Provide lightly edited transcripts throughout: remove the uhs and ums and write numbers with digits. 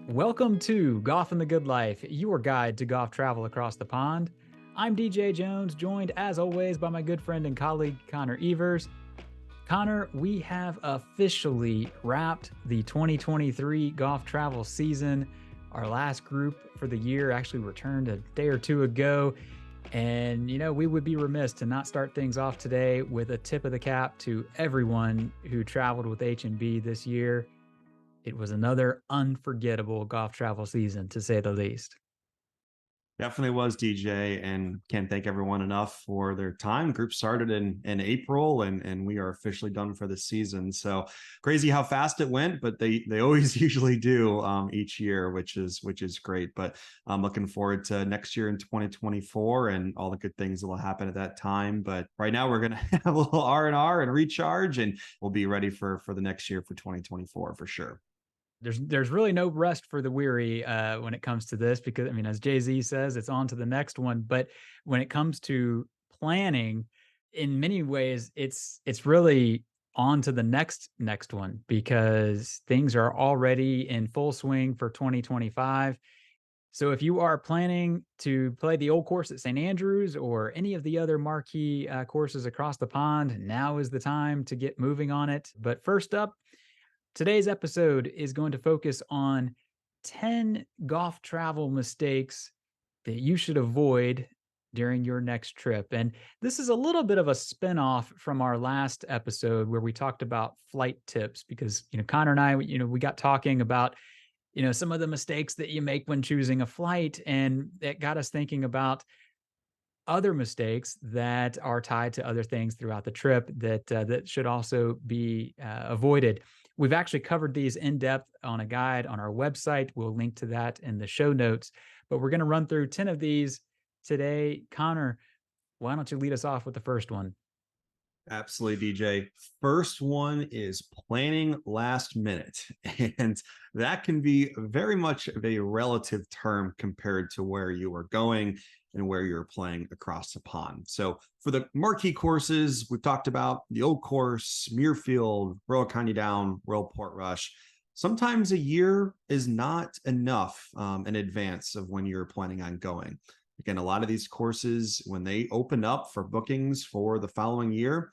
Welcome to Golf and the Good Life, your guide to golf travel across the pond. I'm DJ Jones, joined as always by my good friend and colleague Connor Evers. Connor, we have officially wrapped the 2023 golf travel season. Our last group for the year actually returned a day or two ago. And, we would be remiss to not start things off today with a tip of the cap to everyone who traveled with H&B this year. It was another unforgettable golf travel season, to say the least. Definitely was, DJ, and can't thank everyone enough for their time. Group started in April, and we are officially done for the season. So crazy how fast it went, but they always usually do each year, which is great. But I'm looking forward to next year in 2024 and all the good things that will happen at that time. But right now we're gonna have a little R and recharge, and we'll be ready for the next year for 2024 for sure. There's really no rest for the weary when it comes to this because, as Jay-Z says, it's on to the next one. But when it comes to planning, in many ways, it's really on to the next one because things are already in full swing for 2025. So if you are planning to play the old course at St. Andrews or any of the other marquee courses across the pond, now is the time to get moving on it. But first up, today's episode is going to focus on 10 golf travel mistakes that you should avoid during your next trip. And this is a little bit of a spin-off from our last episode where we talked about flight tips because, Connor and I, we got talking about, some of the mistakes that you make when choosing a flight. And it got us thinking about other mistakes that are tied to other things throughout the trip that should also be avoided. We've actually covered these in depth on a guide on our website. We'll link to that in the show notes. But we're going to run through 10 of these today. Connor, why don't you lead us off with the first one? Absolutely, DJ. First one is planning last minute. And that can be very much of a relative term compared to where you are going and where you're playing across the pond. So for the marquee courses, we've talked about the Old Course, Muirfield, Royal County Down, Royal Portrush. Sometimes a year is not enough in advance of when you're planning on going. Again, a lot of these courses, when they open up for bookings for the following year,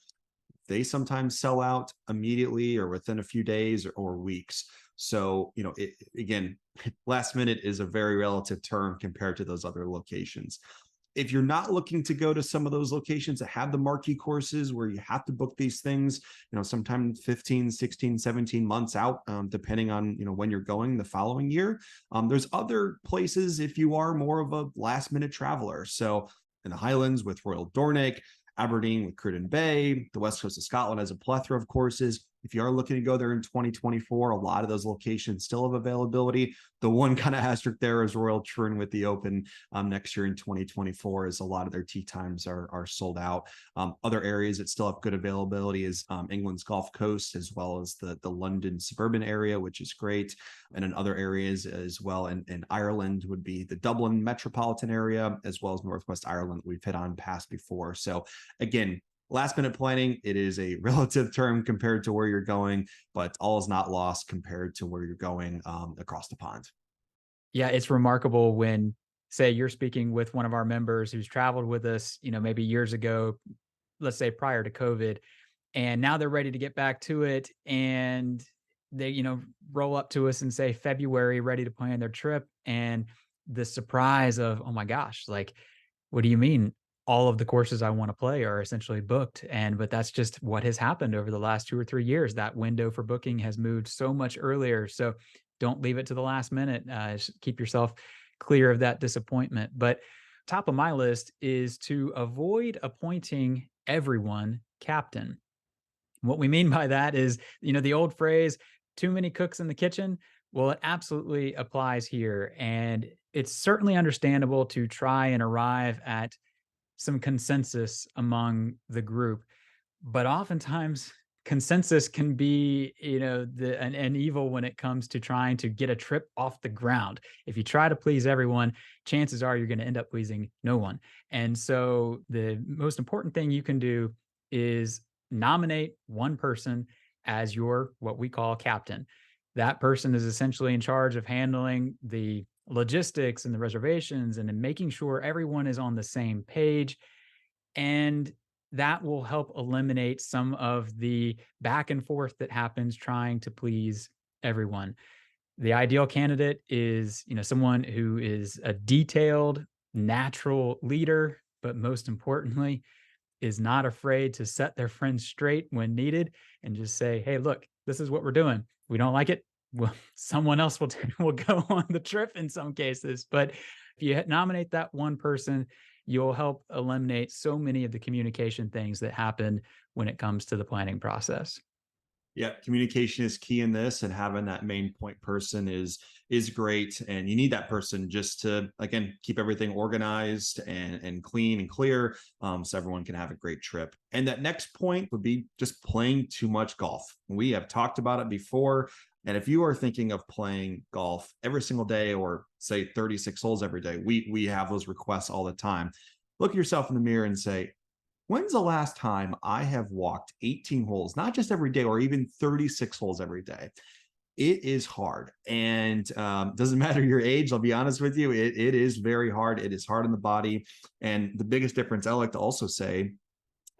they sometimes sell out immediately or within a few days or weeks. So, again, last minute is a very relative term compared to those other locations. If you're not looking to go to some of those locations that have the marquee courses where you have to book these things, sometimes 15, 16, 17 months out, depending on, when you're going the following year. There's other places if you are more of a last minute traveler. So in the Highlands with Royal Dornoch, Aberdeen with Cruden Bay, the west coast of Scotland has a plethora of courses. If you are looking to go there in 2024, a lot of those locations still have availability. The one kind of asterisk there is Royal Troon with the Open next year in 2024, as a lot of their tee times are sold out. Other areas that still have good availability is England's Gulf Coast, as well as the London suburban area, which is great. And in other areas as well in Ireland would be the Dublin metropolitan area, as well as Northwest Ireland we've hit on past before. So again, last minute planning, it is a relative term compared to where you're going, but all is not lost compared to where you're going across the pond. Yeah, it's remarkable when, say, you're speaking with one of our members who's traveled with us, maybe years ago, let's say prior to COVID, and now they're ready to get back to it. And they, roll up to us and say February, ready to plan their trip. And the surprise of, oh my gosh, like, what do you mean? All of the courses I want to play are essentially booked. But that's just what has happened over the last 2 or 3 years. That window for booking has moved so much earlier. So don't leave it to the last minute. Keep yourself clear of that disappointment. But top of my list is to avoid appointing everyone captain. What we mean by that is, the old phrase, too many cooks in the kitchen. Well, it absolutely applies here. And it's certainly understandable to try and arrive at some consensus among the group. But oftentimes, consensus can be, an evil when it comes to trying to get a trip off the ground. If you try to please everyone, chances are you're going to end up pleasing no one. And so the most important thing you can do is nominate one person as your what we call captain. That person is essentially in charge of handling the logistics and the reservations and then making sure everyone is on the same page. And that will help eliminate some of the back and forth that happens trying to please everyone. The ideal candidate is, someone who is a detailed, natural leader, but most importantly, is not afraid to set their friends straight when needed and just say, "Hey, look, this is what we're doing. We don't like it. Well, someone else will go on the trip in some cases." But if you nominate that one person, you'll help eliminate so many of the communication things that happen when it comes to the planning process. Yeah, communication is key in this, and having that main point person is great. And you need that person just to, again, keep everything organized and clean and clear, so everyone can have a great trip. And that next point would be just playing too much golf. We have talked about it before. And if you are thinking of playing golf every single day, or say 36 holes every day, we have those requests all the time. Look at yourself in the mirror and say, when's the last time I have walked 18 holes, not just every day or even 36 holes every day? It is hard, and doesn't matter your age. I'll be honest with you, it is very hard. It is hard on the body, and the biggest difference I like to also say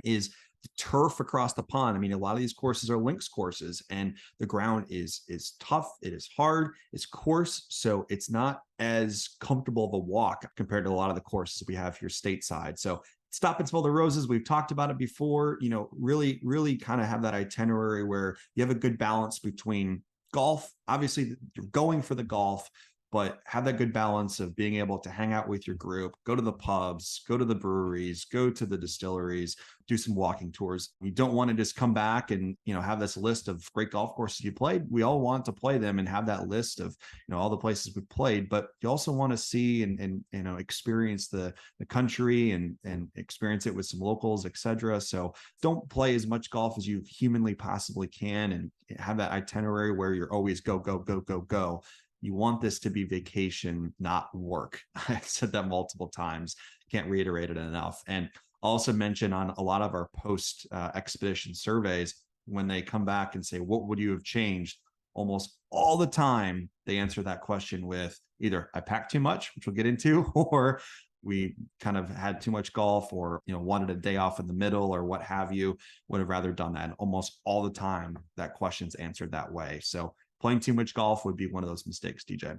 is the turf across the pond. I mean, a lot of these courses are links courses, and the ground is tough. It is hard. It's coarse, so it's not as comfortable of a walk compared to a lot of the courses we have here stateside. So stop and smell the roses. We've talked about it before. Really, really kind of have that itinerary where you have a good balance between golf. Obviously, you're going for the golf, but have that good balance of being able to hang out with your group, go to the pubs, go to the breweries, go to the distilleries, do some walking tours. You don't want to just come back and, have this list of great golf courses you played. We all want to play them and have that list of, all the places we played, but you also want to see and experience the country and experience it with some locals, etc. So don't play as much golf as you humanly possibly can, and have that itinerary where you're always go, go, go, go, go. You want this to be vacation, not work. I've said that multiple times. Can't reiterate it enough. And also mention on a lot of our post expedition surveys, when they come back and say, what would you have changed? Almost all the time, they answer that question with either I packed too much, which we'll get into, or we kind of had too much golf, or wanted a day off in the middle, or what have you. Would have rather done that. And almost all the time, that question's answered that way. So playing too much golf would be one of those mistakes, DJ.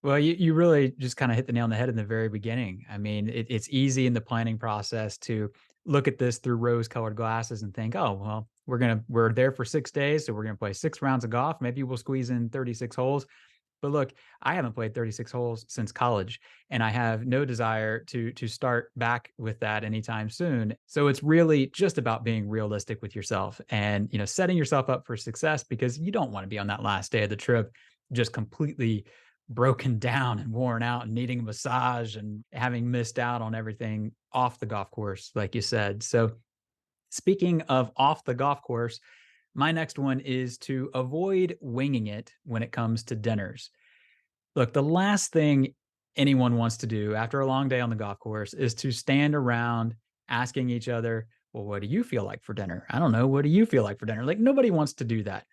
Well, you really just kind of hit the nail on the head in the very beginning. I mean, it's easy in the planning process to look at this through rose-colored glasses and think, "Oh, well, we're there for 6 days, so we're gonna play 6 rounds of golf. Maybe we'll squeeze in 36 holes." But look, I haven't played 36 holes since college, and I have no desire to start back with that anytime soon. So it's really just about being realistic with yourself and, setting yourself up for success, because you don't want to be on that last day of the trip just completely broken down and worn out and needing a massage and having missed out on everything off the golf course, like you said. So speaking of off the golf course, my next one is to avoid winging it when it comes to dinners. Look, the last thing anyone wants to do after a long day on the golf course is to stand around asking each other, "Well, what do you feel like for dinner? I don't know. What do you feel like for dinner?" Like, nobody wants to do that.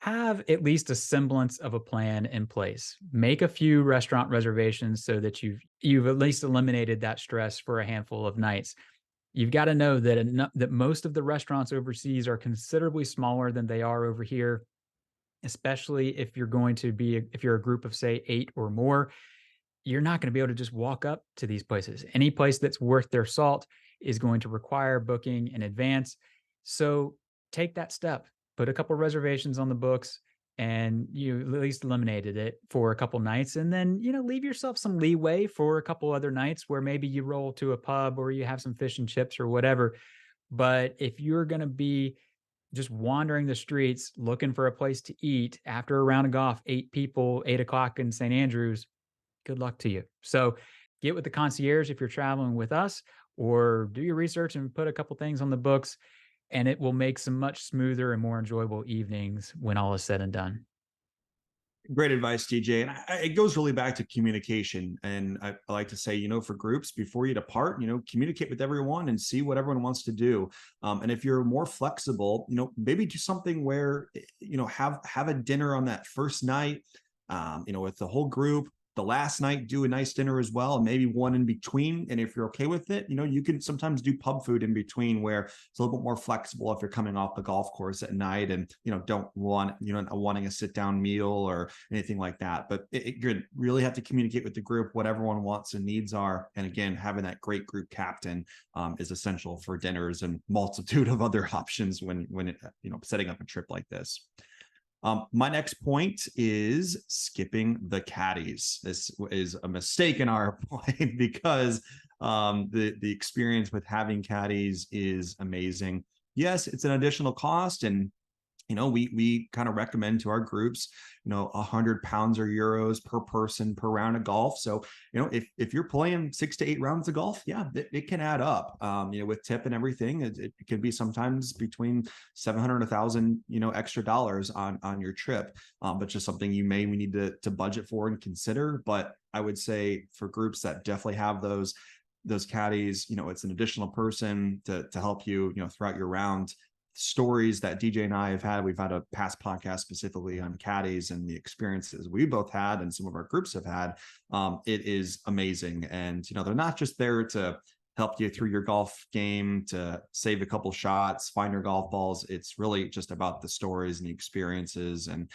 Have at least a semblance of a plan in place. Make a few restaurant reservations so that you've at least eliminated that stress for a handful of nights. You've got to know that that most of the restaurants overseas are considerably smaller than they are over here, especially if you're going to be if you're a group of say 8 or more. You're not going to be able to just walk up to these places. Any place that's worth their salt is going to require booking in advance. So take that step, put a couple reservations on the books, and you at least eliminated it for a couple nights. And then, leave yourself some leeway for a couple other nights where maybe you roll to a pub or you have some fish and chips or whatever. But if you're going to be just wandering the streets looking for a place to eat after a round of golf, 8 people, 8 o'clock in St. Andrews, good luck to you. So get with the concierge if you're traveling with us, or do your research and put a couple things on the books, and it will make some much smoother and more enjoyable evenings when all is said and done. Great advice, DJ. And it goes really back to communication. And I like to say, for groups, before you depart, communicate with everyone and see what everyone wants to do. And if you're more flexible, maybe do something where, have a dinner on that first night, with the whole group. The last night, do a nice dinner as well, and maybe one in between. And if you're okay with it, you can sometimes do pub food in between where it's a little bit more flexible if you're coming off the golf course at night and, don't want, wanting a sit down meal or anything like that. But you really have to communicate with the group what everyone wants and needs are. And again, having that great group captain is essential for dinners and multitude of other options when setting up a trip like this. My next point is skipping the caddies. This is a mistake in our point because the experience with having caddies is amazing. Yes, it's an additional cost, and we kind of recommend to our groups, 100 pounds or euros per person per round of golf. So, if you're playing 6 to 8 rounds of golf, yeah, it can add up. With tip and everything, it can be sometimes between 700 and 1,000, extra dollars on your trip. But just something we need to budget for and consider. But I would say for groups that definitely have those caddies, it's an additional person to help you, throughout your round. Stories that DJ and I have had. We've had a past podcast specifically on caddies and the experiences we both had and some of our groups have had. It is amazing. And, they're not just there to help you through your golf game, to save a couple shots, find your golf balls. It's really just about the stories and the experiences. And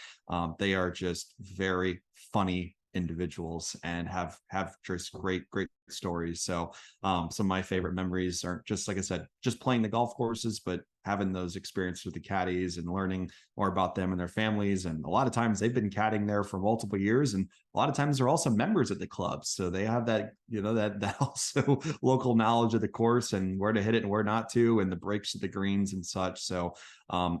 they are just very funny individuals and have just great stories. So some of my favorite memories aren't just, like I said, just playing the golf courses, but having those experiences with the caddies and learning more about them and their families. And a lot of times they've been caddying there for multiple years. And a lot of times they're also members at the club. So they have that, that also local knowledge of the course and where to hit it and where not to, and the breaks of the greens and such. So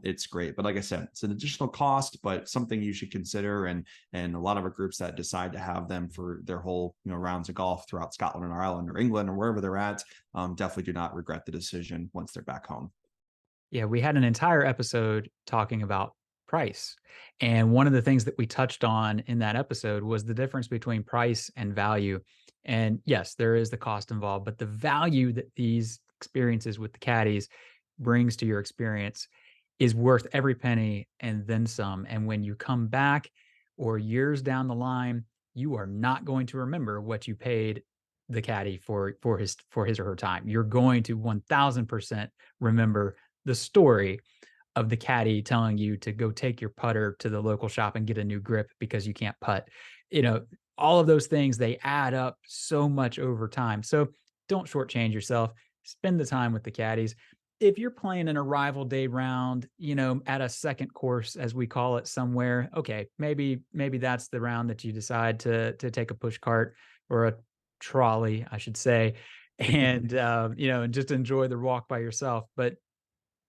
it's great. But like I said, it's an additional cost, but something you should consider. And a lot of our groups that decide to have them for their whole, rounds of golf throughout Scotland or Ireland or England or wherever they're at, definitely do not regret the decision once they're back home. Yeah, we had an entire episode talking about price. And one of the things that we touched on in that episode was the difference between price and value. And yes, there is the cost involved, but the value that these experiences with the caddies brings to your experience is worth every penny and then some. And when you come back or years down the line, you are not going to remember what you paid the caddy for his or her time. You're going to 1000% remember the story of the caddy telling you to go take your putter to the local shop and get a new grip because you can't putt. You know, all of those things, they add up so much over time. So don't shortchange yourself. Spend the time with the caddies. If you're playing an arrival day round, at a second course, as we call it somewhere, okay, maybe that's the round that you decide to take a push cart or a trolley, I should say, and and just enjoy the walk by yourself. But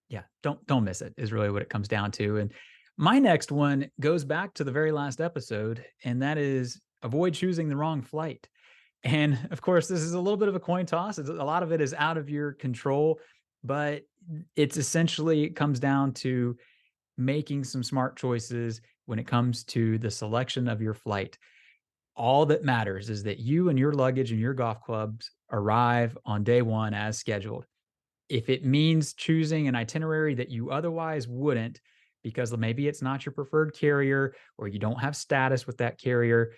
yeah, don't miss it is really what it comes down to. And my next one goes back to the very last episode, and that is avoid choosing the wrong flight. And of course, this is a little bit of a coin toss. A lot of it is out of your control, but it's essentially it comes down to making some smart choices when it comes to the selection of your flight. All that matters is that you and your luggage and your golf clubs arrive on day one as scheduled. If it means choosing an itinerary that you otherwise wouldn't, because maybe it's not your preferred carrier or you don't have status with that carrier,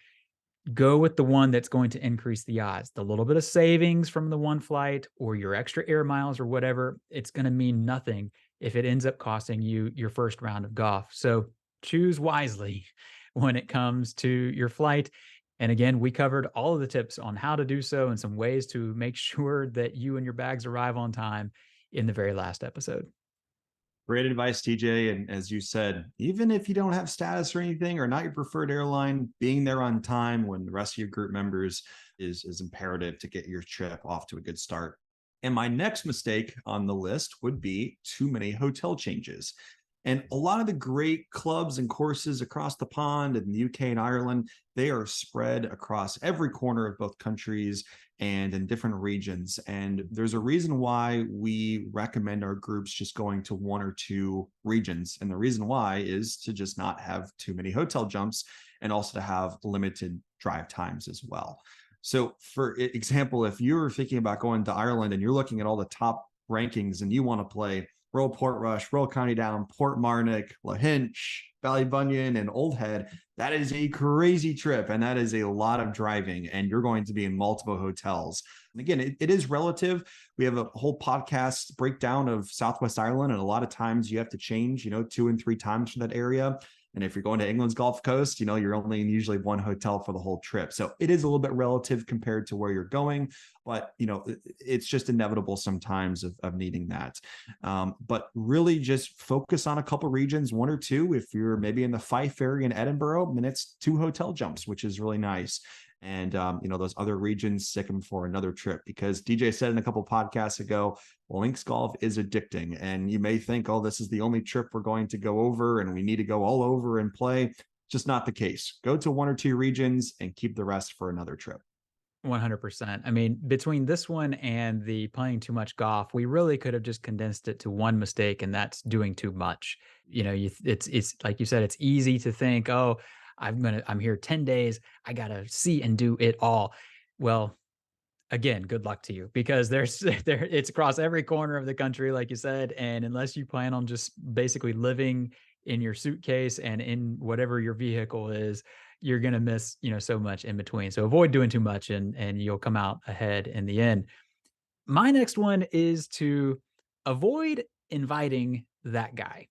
go with the one that's going to increase the odds. The little bit of savings from the one flight or your extra air miles or whatever, it's going to mean nothing if it ends up costing you your first round of golf. So choose wisely when it comes to your flight. And again, we covered all of the tips on how to do so and some ways to make sure that you and your bags arrive on time in the very last episode. Great advice, TJ. And as you said, even if you don't have status or anything or not your preferred airline, being there on time when the rest of your group members is imperative to get your trip off to a good start. And my next mistake on the list would be too many hotel changes. And a lot of the great clubs and courses across the pond in the UK and Ireland, they are spread across every corner of both countries and in different regions. And there's a reason why we recommend our groups just going to one or two regions. And the reason why is to just not have too many hotel jumps and also to have limited drive times as well. So, for example, if you're thinking about going to Ireland and you're looking at all the top rankings and you want to play Royal Portrush, Royal County Down, Portmarnock, Lahinch, Ballybunion, and Old Head, that is a crazy trip. And that is a lot of driving. And you're going to be in multiple hotels. And again, it is relative. We have a whole podcast breakdown of Southwest Ireland. And a lot of times you have to change, 2 and 3 times for that area. And if you're going to England's Gulf Coast, you're only in usually one hotel for the whole trip. So it is a little bit relative compared to where you're going, but it's just inevitable sometimes of needing that. But really just focus on a couple regions, one or two. If you're maybe in the Fife area in Edinburgh, then it's 2 hotel jumps, which is really nice. And those other regions, stick them for another trip, because DJ said in a couple podcasts ago, links golf is addicting. And you may think, oh, this is the only trip we're going to go over and we need to go all over and play. Just not the case. Go to one or two regions and keep the rest for another trip. 100%. I mean, between this one and the playing too much golf, we really could have just condensed it to one mistake, and that's doing too much. It's like you said, it's easy to think, oh, I'm here 10 days. I gotta see and do it all. Well, again, good luck to you, because it's across every corner of the country, like you said. And unless you plan on just basically living in your suitcase and in whatever your vehicle is, you're gonna miss, so much in between. So avoid doing too much, and you'll come out ahead in the end. My next one is to avoid inviting that guy.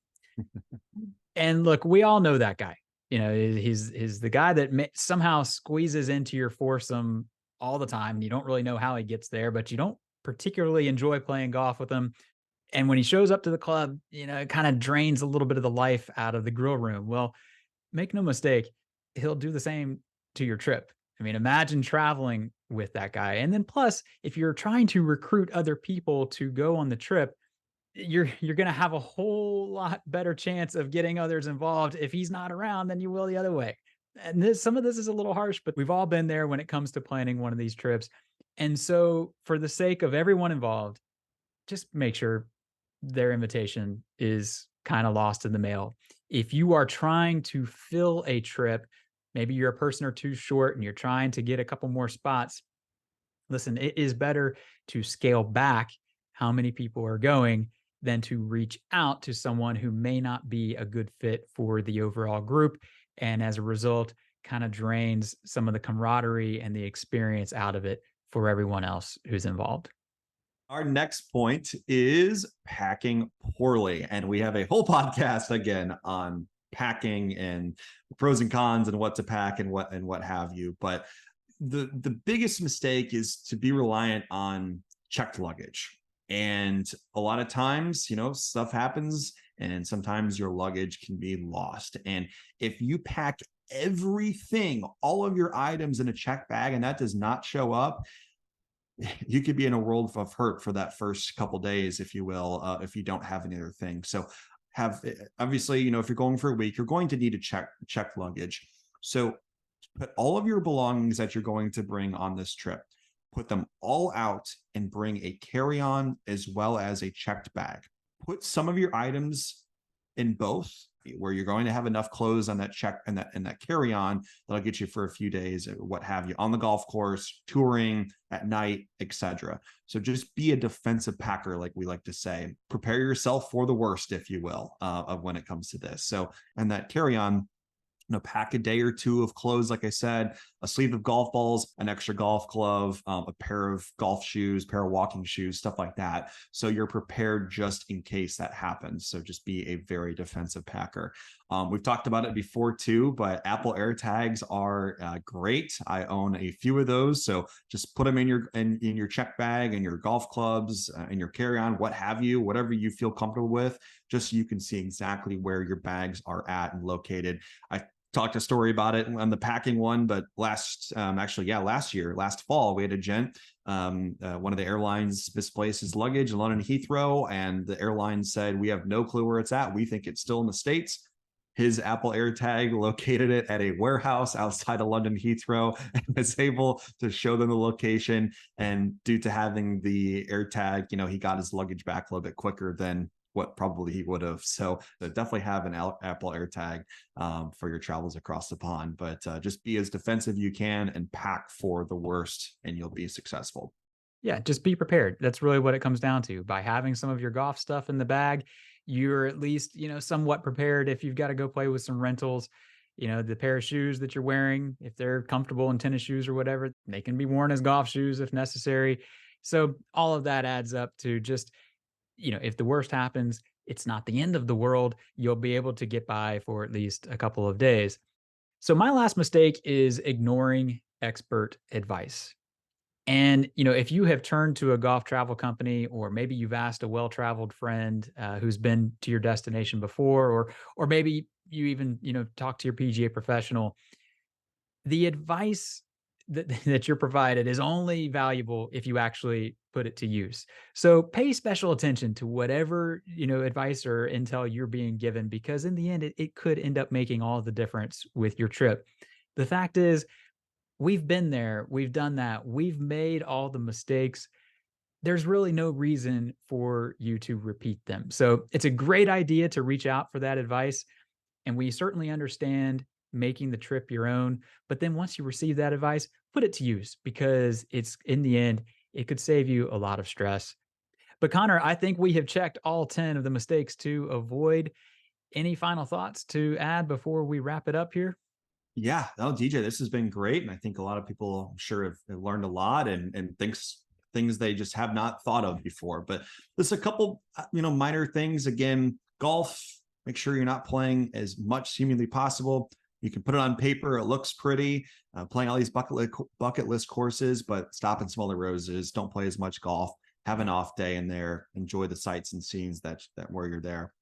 And look, we all know that guy. He's the guy that somehow squeezes into your foursome all the time. And you don't really know how he gets there, but you don't particularly enjoy playing golf with him. And when he shows up to the club, it kind of drains a little bit of the life out of the grill room. Well, make no mistake, he'll do the same to your trip. I mean, imagine traveling with that guy. And then plus, if you're trying to recruit other people to go on the trip, you're going to have a whole lot better chance of getting others involved if he's not around than you will the other way. And some of this is a little harsh, but we've all been there when it comes to planning one of these trips. And so, for the sake of everyone involved, just make sure their invitation is kind of lost in the mail. If you are trying to fill a trip, maybe you're a person or two short and you're trying to get a couple more spots. Listen, it is better to scale back how many people are going than to reach out to someone who may not be a good fit for the overall group. And as a result, kind of drains some of the camaraderie and the experience out of it for everyone else who's involved. Our next point is packing poorly. And we have a whole podcast again on packing and pros and cons and what to pack and what have you. But the biggest mistake is to be reliant on checked luggage. And a lot of times, stuff happens and sometimes your luggage can be lost. And if you pack everything, all of your items in a checked bag, and that does not show up, you could be in a world of hurt for that first couple days, if you will, if you don't have any other things. So obviously, if you're going for a week, you're going to need to check luggage. So put all of your belongings that you're going to bring on this trip, put them all out and bring a carry-on as well as a checked bag. Put some of your items in both, where you're going to have enough clothes on that check and that carry-on that'll get you for a few days, or what have you, on the golf course, touring, at night, etc. So just be a defensive packer, like we like to say. Prepare yourself for the worst, if you will, of when it comes to this. So, and that carry-on, pack a day or two of clothes, like I said, a sleeve of golf balls, an extra golf glove, a pair of golf shoes, pair of walking shoes, stuff like that. So you're prepared just in case that happens. So just be a very defensive packer. We've talked about it before too, but Apple AirTags are great. I own a few of those. So just put them in your check bag and your golf clubs and your carry-on, what have you, whatever you feel comfortable with, just so you can see exactly where your bags are at and located. I talked a story about it on the packing one, but last fall, we had a gent, one of the airlines misplaced his luggage in London Heathrow, and the airline said, we have no clue where it's at. We think it's still in the States. His Apple AirTag located it at a warehouse outside of London Heathrow and was able to show them the location. And due to having the AirTag, he got his luggage back a little bit quicker than what probably he would have. So definitely have an Apple AirTag for your travels across the pond, but just be as defensive you can and pack for the worst, and you'll be successful. Yeah, just be prepared. That's really what it comes down to. By having some of your golf stuff in the bag, you're at least, somewhat prepared if you've got to go play with some rentals. The pair of shoes that you're wearing, if they're comfortable in tennis shoes or whatever, they can be worn as golf shoes if necessary. So all of that adds up to just, if the worst happens, it's not the end of the world. You'll be able to get by for at least a couple of days. So my last mistake is ignoring expert advice. And, if you have turned to a golf travel company, or maybe you've asked a well-traveled friend who's been to your destination before, or maybe you even, talk to your PGA professional, the advice that, that you're provided is only valuable if you actually put it to use. So pay special attention to whatever, advice or intel you're being given, because in the end, it could end up making all the difference with your trip. The fact is, we've been there, we've done that, we've made all the mistakes. There's really no reason for you to repeat them. So it's a great idea to reach out for that advice. And we certainly understand making the trip your own. But then once you receive that advice, put it to use, because it's in the end, it could save you a lot of stress. But Connor, I think we have checked all 10 of the mistakes to avoid. Any final thoughts to add before we wrap it up here? Yeah, no, DJ, this has been great, and I think a lot of people, I'm sure, have learned a lot and things they just have not thought of before. But there's a couple, minor things. Again, golf. Make sure you're not playing as much humanly possible. You can put it on paper; it looks pretty. Playing all these bucket list courses, but stop and smell the roses. Don't play as much golf. Have an off day in there. Enjoy the sights and scenes that where you're there.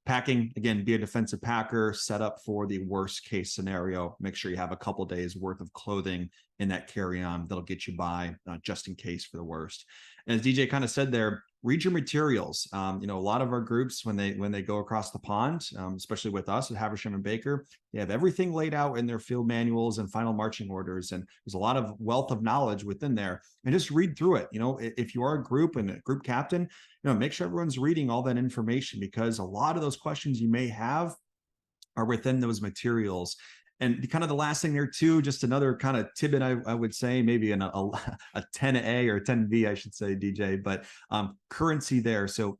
Packing, again, be a defensive packer, set up for the worst case scenario. Make sure you have a couple days worth of clothing in that carry-on that'll get you by, just in case for the worst. And as DJ kind of said there, read your materials. A lot of our groups, when they go across the pond, especially with us at Haversham and Baker, they have everything laid out in their field manuals and final marching orders. And there's a lot of wealth of knowledge within there. And just read through it. If you are a group and a group captain, make sure everyone's reading all that information, because a lot of those questions you may have are within those materials. And kind of the last thing there too, just another kind of tidbit I would say, maybe a 10A or 10B, I should say, DJ, but currency there. So,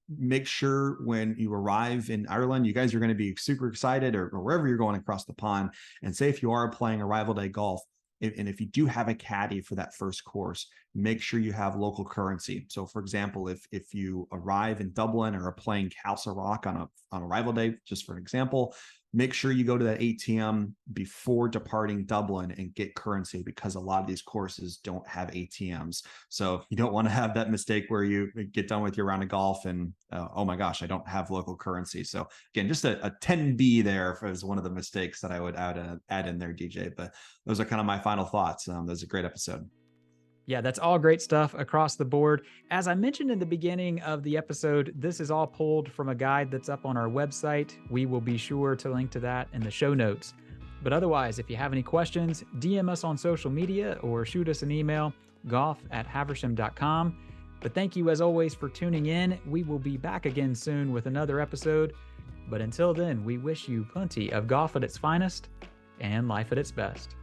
make sure when you arrive in Ireland, you guys are going to be super excited, or wherever you're going across the pond. And say if you are playing arrival day golf, and if you do have a caddy for that first course, make sure you have local currency. So, for example, if you arrive in Dublin or are playing Castle Rock on arrival day, just for an example, make sure you go to that ATM before departing Dublin and get currency, because a lot of these courses don't have ATMs. So you don't want to have that mistake where you get done with your round of golf and, oh my gosh, I don't have local currency. So again, just a 10B there is one of the mistakes that I would add in there, DJ. But those are kind of my final thoughts. That was a great episode. Yeah, that's all great stuff across the board. As I mentioned in the beginning of the episode, this is all pulled from a guide that's up on our website. We will be sure to link to that in the show notes. But otherwise, if you have any questions, DM us on social media or shoot us an email, golf@haversham.com. But thank you as always for tuning in. We will be back again soon with another episode. But until then, we wish you plenty of golf at its finest and life at its best.